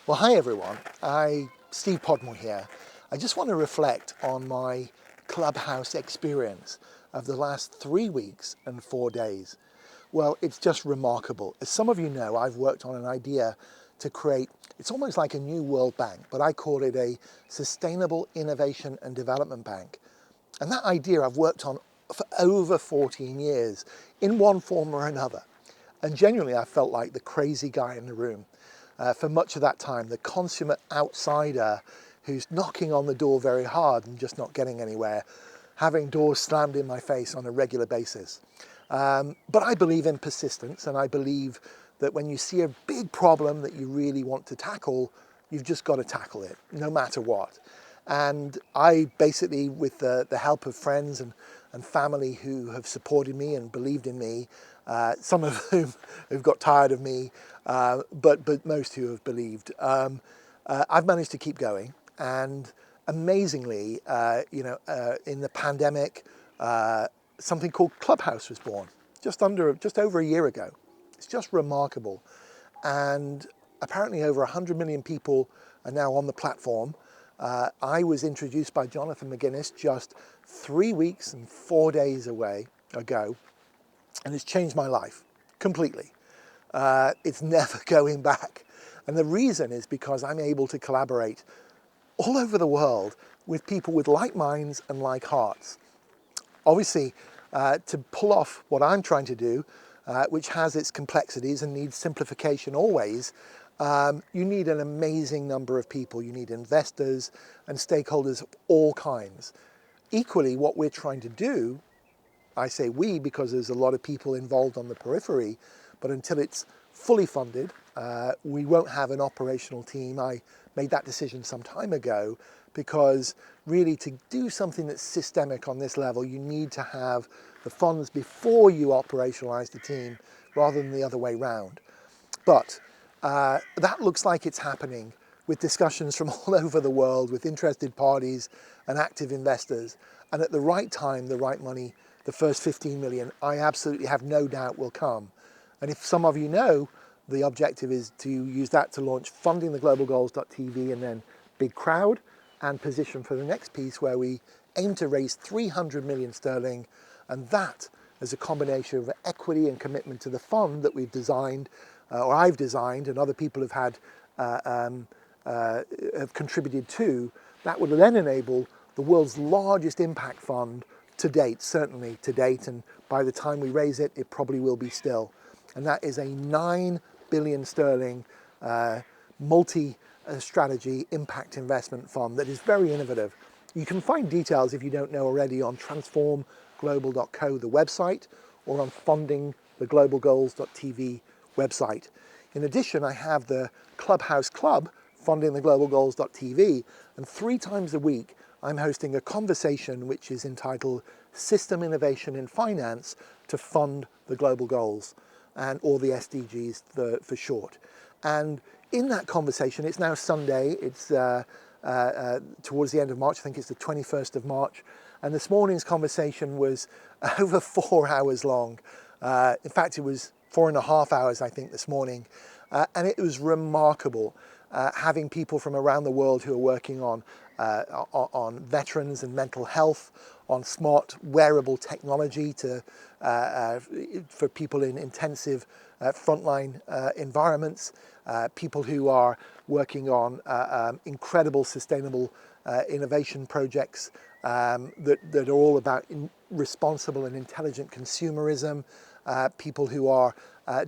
Well, hi everyone. Steve Podmore here. I just want to reflect on my Clubhouse experience of the last 3 weeks and 4 days. Well, it's just remarkable. As some of you know, I've worked on an idea to create, it's almost like a new World Bank, but I call it a Sustainable Innovation and Development Bank. And that idea I've worked on for over 14 years in one form or another. And genuinely, I felt like the crazy guy in the room for much of that time, the consummate outsider who's knocking on the door very hard and just not getting anywhere, having doors slammed in my face on a regular basis. But I believe in persistence, and I believe that when you see a big problem that you really want to tackle, you've just got to tackle it, no matter what. And I basically, with the help of friends and family who have supported me and believed in me, some of whom have got tired of me, but most who have believed, I've managed to keep going. And amazingly, in the pandemic, something called Clubhouse was born just over a year ago. It's just remarkable. And apparently over 100 million people are now on the platform. I was introduced by Jonathan McGuinness just 3 weeks and 4 days ago, and it's changed my life completely. It's never going back. And the reason is because I'm able to collaborate all over the world with people with like minds and like hearts. Obviously, to pull off what I'm trying to do, which has its complexities and needs simplification always, you need an amazing number of people. You need investors and stakeholders of all kinds. Equally, what we're trying to do, I say we because there's a lot of people involved on the periphery, but until it's fully funded, we won't have an operational team. I made that decision some time ago because really to do something that's systemic on this level, you need to have the funds before you operationalize the team rather than the other way round. But that looks like it's happening with discussions from all over the world with interested parties and active investors. And at the right time, the right money, the first 15 million, I absolutely have no doubt will come. And if some of you know, the objective is to use that to launch fundingtheglobalgoals.tv and then Big Crowd and position for the next piece where we aim to raise 300 million sterling. And that is a combination of equity and commitment to the fund that we've designed, or I've designed, and other people have had have contributed to. That would then enable the world's largest impact fund to date, certainly to date, and by the time we raise it, it probably will be still. And that is a 9 billion sterling multi-strategy impact investment fund that is very innovative. You can find details, if you don't know already, on transformglobal.co, the website, or on fundingtheglobalgoals.tv website. In addition, I have the Clubhouse Club, fundingtheglobalgoals.tv, and 3 times a week I'm hosting a conversation which is entitled System Innovation in Finance to Fund the Global Goals, or the SDGs for short. And in that conversation, it's now Sunday, it's towards the end of March, I think it's the 21st of March, and this morning's conversation was over 4 hours long. In fact, it was 4.5 hours, I think, this morning. And it was remarkable having people from around the world who are working on veterans and mental health, on smart wearable technology for people in intensive frontline environments, people who are working on incredible sustainable innovation projects that are all about responsible and intelligent consumerism, people who are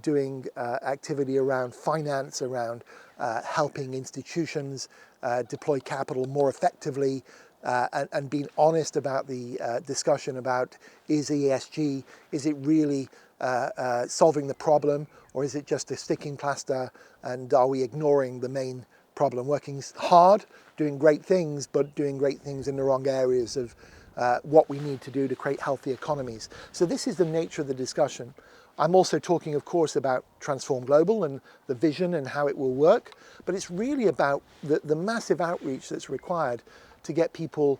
doing activity around finance, around helping institutions deploy capital more effectively, and being honest about the discussion about is ESG, is it really solving the problem, or is it just a sticking plaster, and are we ignoring the main problem? Working hard, doing great things, but doing great things in the wrong areas of what we need to do to create healthy economies. So this is the nature of the discussion. I'm also talking, of course, about Transform Global and the vision and how it will work, but it's really about the massive outreach that's required to get people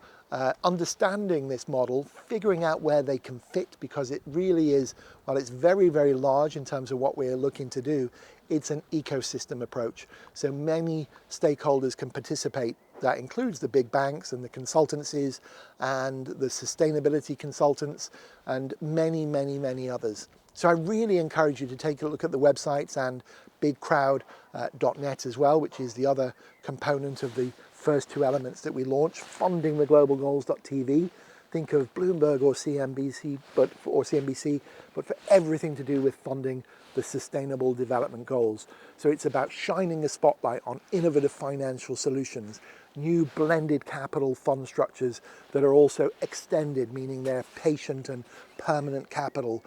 understanding this model, figuring out where they can fit, because it really is, while it's very, very large in terms of what we're looking to do, it's an ecosystem approach. So many stakeholders can participate. That includes the big banks and the consultancies and the sustainability consultants and many, many, many others. So I really encourage you to take a look at the websites and bigcrowd.net as well, which is the other component of the first two elements that we launched, funding the global goals.tv. Think of Bloomberg or CNBC, but for everything to do with funding the Sustainable Development Goals. So it's about shining a spotlight on innovative financial solutions, new blended capital fund structures that are also extended, meaning they're patient and permanent capital,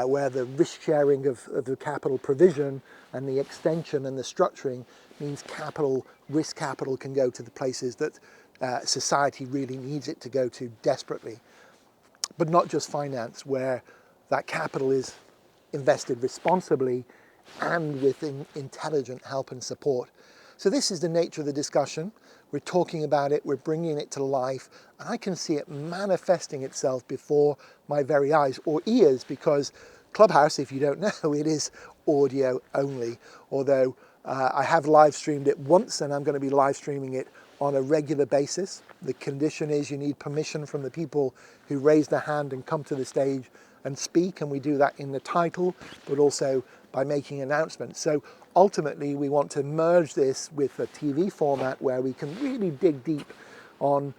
where the risk sharing of the capital provision and the extension and the structuring means risk capital can go to the places that society really needs it to go to desperately. But not just finance, where that capital is invested responsibly and with intelligent help and support. So this is the nature of the discussion. We're talking about it, we're bringing it to life, and I can see it manifesting itself before my very eyes or ears, because Clubhouse, if you don't know, it is audio only, although I have live streamed it once and I'm going to be live streaming it on a regular basis. The condition is you need permission from the people who raise their hand and come to the stage and speak, and we do that in the title, but also by making announcements. So ultimately, we want to merge this with a TV format where we can really dig deep on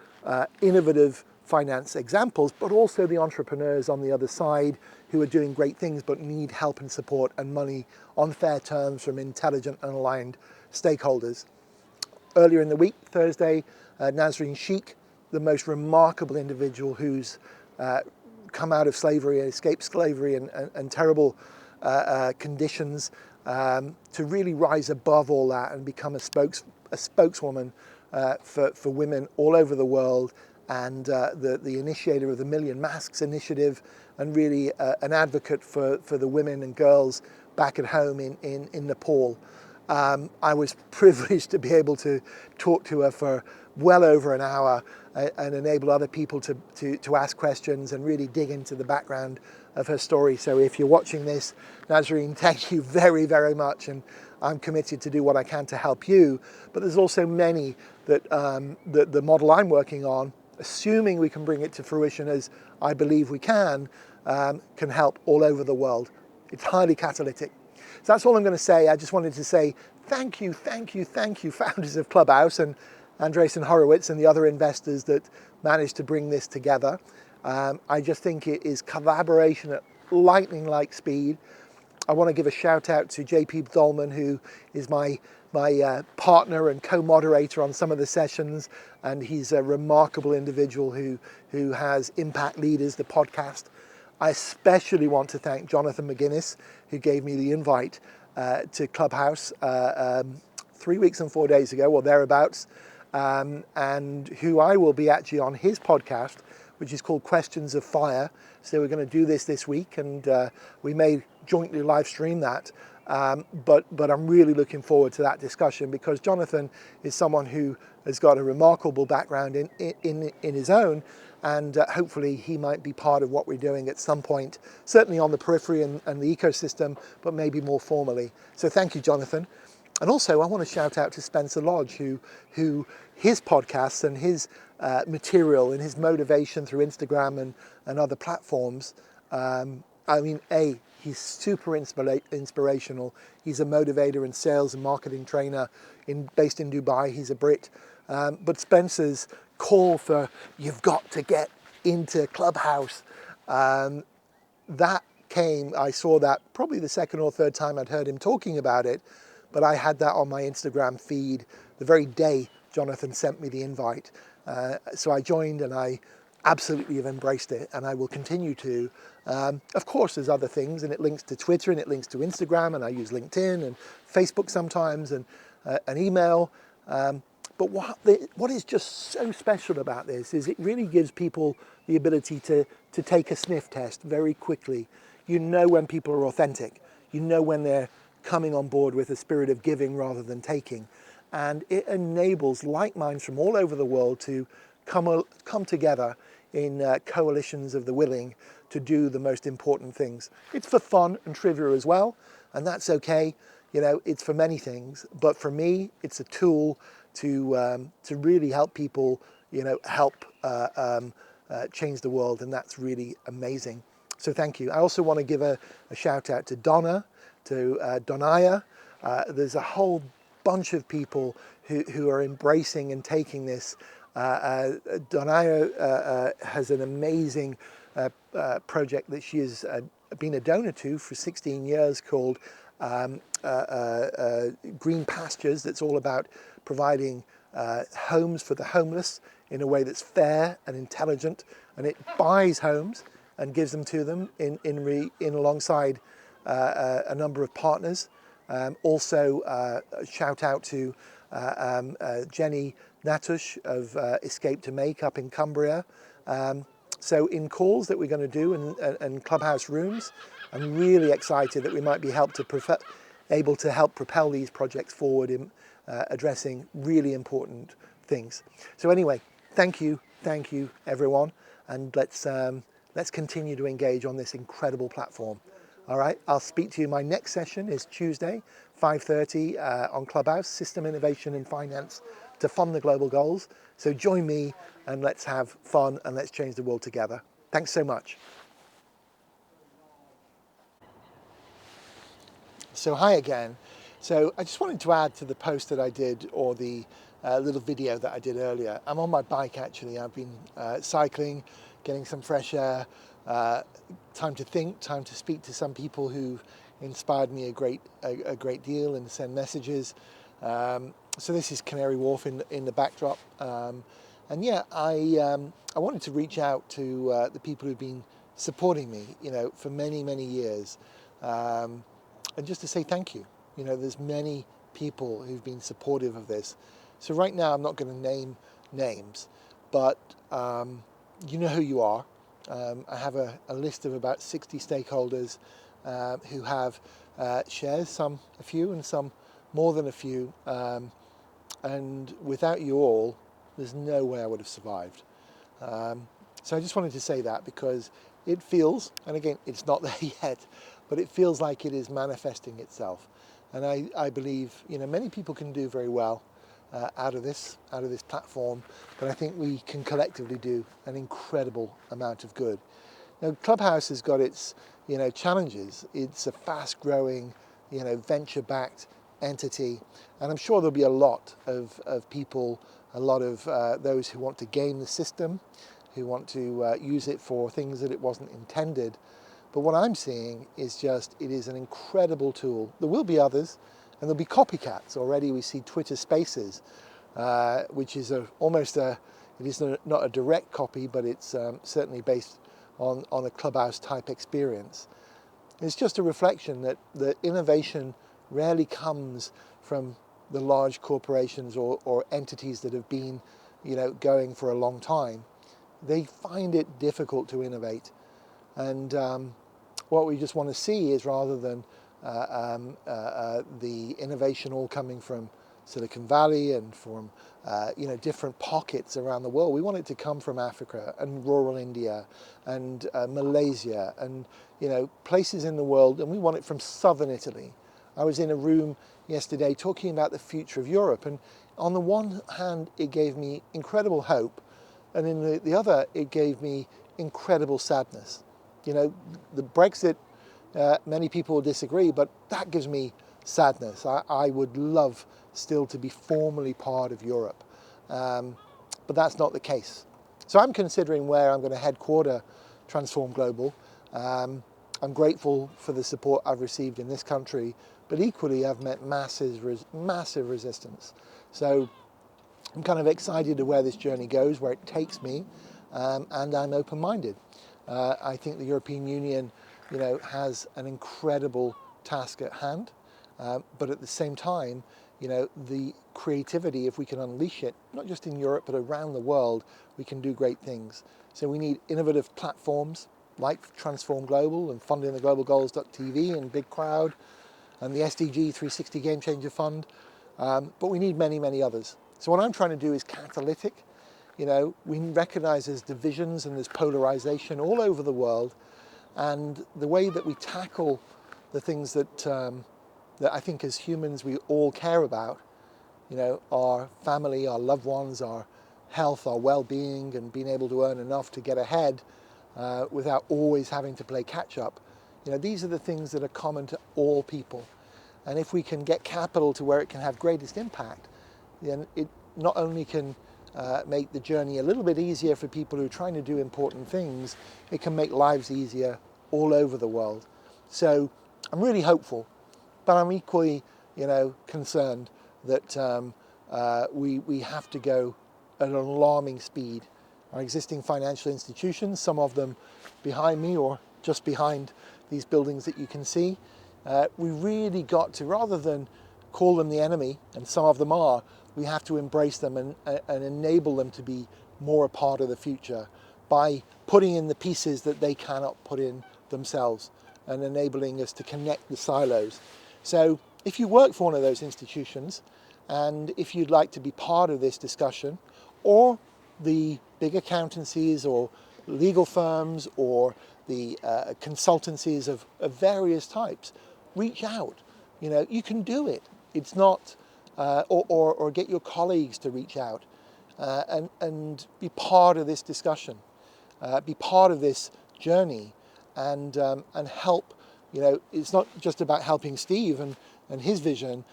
innovative finance examples, but also the entrepreneurs on the other side who are doing great things but need help and support and money on fair terms from intelligent and aligned stakeholders. Earlier in the week, Thursday, Nazreen Sheikh, the most remarkable individual who's come out of slavery, escaped slavery and terrible conditions, to really rise above all that and become a spokeswoman for women all over the world, and the initiator of the Million Masks initiative, and really an advocate for the women and girls back at home in Nepal. I was privileged to be able to talk to her for well over an hour and enable other people to ask questions and really dig into the background of her story. So if you're watching this, Nazreen, thank you very, very much, and I'm committed to do what I can to help you. But there's also many that the model I'm working on, assuming we can bring it to fruition as I believe we can help all over the world. It's highly catalytic. So that's all I'm going to say. I just wanted to say thank you, founders of Clubhouse and Andreessen Horowitz and the other investors that managed to bring this together. I just think it is collaboration at lightning-like speed. I want to give a shout out to JP Dolman, who is my partner and co-moderator on some of the sessions, and he's a remarkable individual who has Impact Leaders, the podcast. I especially want to thank Jonathan McGuinness, who gave me the invite to Clubhouse 3 weeks and 4 days ago, or thereabouts, and who I will be actually on his podcast, which is called Questions of Fire. So we're going to do this week, and we may jointly live stream that. But I'm really looking forward to that discussion, because Jonathan is someone who has got a remarkable background in his own, and hopefully he might be part of what we're doing at some point, certainly on the periphery and the ecosystem, but maybe more formally. So thank you, Jonathan. And also I want to shout out to Spencer Lodge, who his podcasts and his material and his motivation through Instagram and other platforms, he's super inspirational. He's a motivator and sales and marketing trainer based in Dubai. He's a Brit. But Spencer's call for you've got to get into Clubhouse, that came, I saw that probably the second or third time I'd heard him talking about it, but I had that on my Instagram feed the very day Jonathan sent me the invite. So I joined, and I absolutely have embraced it, and I will continue to. Of course, there's other things, and it links to Twitter, and it links to Instagram, and I use LinkedIn and Facebook sometimes, and an email. But what is just so special about this is it really gives people the ability to take a sniff test very quickly. You know when people are authentic. You know when they're coming on board with a spirit of giving rather than taking. And it enables like minds from all over the world to come together in coalitions of the willing to do the most important things. It's for fun and trivia as well, and that's okay. You know, it's for many things, but for me, it's a tool to really help people, you know, help change the world, and that's really amazing. So thank you. I also want to give a shout out to Donna, to Donaya. There's a whole bunch of people who are embracing and taking this. Donaya has an amazing project that she has been a donor to for 16 years called Green Pastures, that's all about providing homes for the homeless in a way that's fair and intelligent, and it buys homes and gives them to them in alongside a number of partners. Also, shout out to Jenny Natush of Escape to Make up in Cumbria. So in calls that we're going to do and Clubhouse rooms, I'm really excited that we might be able to help propel these projects forward in addressing really important things. So anyway, thank you everyone, and let's continue to engage on this incredible platform. All right, I'll speak to you. My next session is Tuesday, 5:30 on Clubhouse, System Innovation and Finance to Fund the Global Goals. So join me and let's have fun and let's change the world together. Thanks so much. So hi again. So I just wanted to add to the post that I did, or the little video that I did earlier. I'm on my bike actually. I've been cycling, getting some fresh air, time to think, time to speak to some people who inspired me a great deal and send messages. So this is Canary Wharf in the backdrop. And yeah, I wanted to reach out to the people who've been supporting me, you know, for many years. And just to say thank you. You know, there's many people who've been supportive of this. So right now I'm not going to name names, but you know who you are. I have a list of about 60 stakeholders who have shares, some a few and some more than a few. And without you all, there's no way I would have survived. So I just wanted to say that because it feels, and again, it's not there yet, but it feels like it is manifesting itself. And I believe, you know, many people can do very well out of this platform, but I think we can collectively do an incredible amount of good. Now, Clubhouse has got its, you know, challenges. It's a fast-growing, you know, venture-backed entity, and I'm sure there'll be a lot of people, a lot of those who want to game the system, who want to use it for things that it wasn't intended. But what I'm seeing is just, it is an incredible tool. There will be others, and there'll be copycats. Already we see Twitter Spaces, which is it is not a direct copy, but it's certainly based on a Clubhouse type experience. It's just a reflection that the innovation rarely comes from the large corporations or entities that have been, you know, going for a long time. They find it difficult to innovate. And what we just want to see is, rather than the innovation all coming from Silicon Valley and from you know, different pockets around the world, we want it to come from Africa and rural India and Malaysia and, you know, places in the world, and we want it from southern Italy. I was in a room yesterday talking about the future of Europe, and on the one hand it gave me incredible hope, and in the other it gave me incredible sadness. You know, the Brexit, many people will disagree, but that gives me sadness. I would love still to be formally part of Europe, but that's not the case. So I'm considering where I'm going to headquarter Transform Global. I'm grateful for the support I've received in this country, but equally I've met massive resistance. So I'm kind of excited to where this journey goes, where it takes me, and I'm open-minded. I think the European Union, you know, has an incredible task at hand, but at the same time, you know, the creativity, if we can unleash it, not just in Europe, but around the world, we can do great things. So we need innovative platforms like Transform Global and Funding the Global Goals.tv and Big Crowd and the SDG 360 Game Changer Fund, but we need many others. So what I'm trying to do is catalytic. You know, we recognize there's divisions and there's polarization all over the world, and the way that we tackle the things that that I think as humans we all care about, you know, our family, our loved ones, our health, our well-being, and being able to earn enough to get ahead without always having to play catch-up. You know, these are the things that are common to all people. And if we can get capital to where it can have greatest impact, then it not only can make the journey a little bit easier for people who are trying to do important things, it can make lives easier all over the world. So I'm really hopeful, but I'm equally, you know, concerned that we have to go at an alarming speed. Our existing financial institutions, some of them behind me or just behind these buildings that you can see, we really got to, rather than call them the enemy, and some of them are, we have to embrace them and enable them to be more a part of the future by putting in the pieces that they cannot put in themselves and enabling us to connect the silos. So if you work for one of those institutions, and if you'd like to be part of this discussion, or the big accountancies or legal firms or the consultancies of various types, reach out. You know, you can do it. It's not, or get your colleagues to reach out and be part of this discussion, be part of this journey, and help. You know, it's not just about helping Steve and his vision,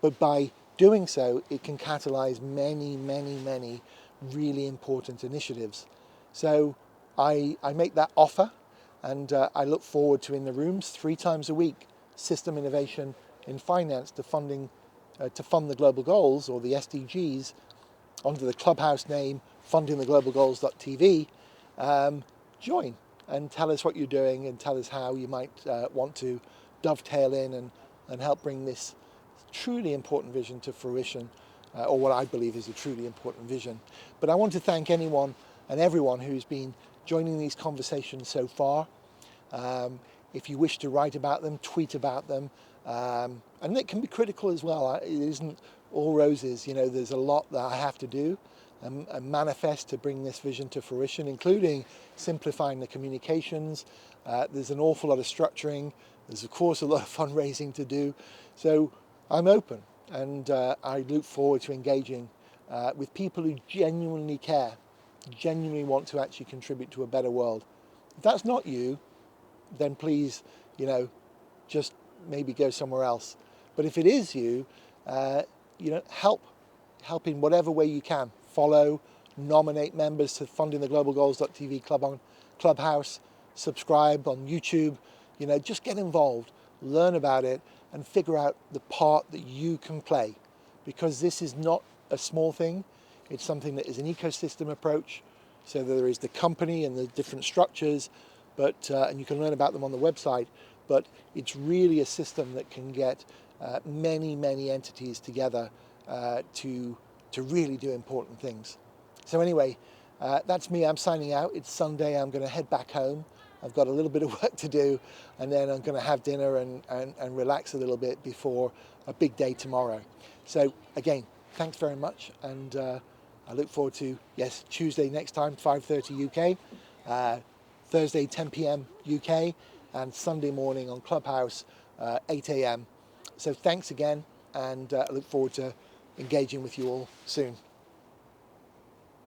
but by doing so, it can catalyze many, many, many really important initiatives. So I make that offer, and I look forward to, in the rooms 3 times a week, system innovation in finance to fund the global goals, or the SDGs, under the Clubhouse name, fundingtheglobalgoals.tv. Join and tell us what you're doing, and tell us how you might want to dovetail in and help bring this truly important vision to fruition, or what I believe is a truly important vision. But I want to thank anyone and everyone who's been joining these conversations so far. If you wish to write about them, tweet about them, and it can be critical as well. It isn't all roses. You know, there's a lot that I have to do and manifest to bring this vision to fruition, including simplifying the communications. There's an awful lot of structuring. There's, of course, a lot of fundraising to do. So I'm open, and I look forward to engaging with people who genuinely care, genuinely want to actually contribute to a better world. If that's not you, then please, you know, just maybe go somewhere else. But if it is you, you know, help in whatever way you can. Follow, nominate members to fundingtheglobalgoals.tv club on Clubhouse, subscribe on YouTube. You know, just get involved, learn about it, and figure out the part that you can play, because this is not a small thing. It's something that is an ecosystem approach. So there is the company and the different structures, but and you can learn about them on the website. But it's really a system that can get many, many entities together to really do important things. So anyway, that's me. I'm signing out. It's Sunday. I'm going to head back home. I've got a little bit of work to do, and then I'm going to have dinner and relax a little bit before a big day tomorrow. So again, thanks very much, and I look forward to, yes, Tuesday next time, 5:30 UK, Thursday 10 p.m. UK, and Sunday morning on Clubhouse, 8 a.m. So thanks again, and I look forward to engaging with you all soon.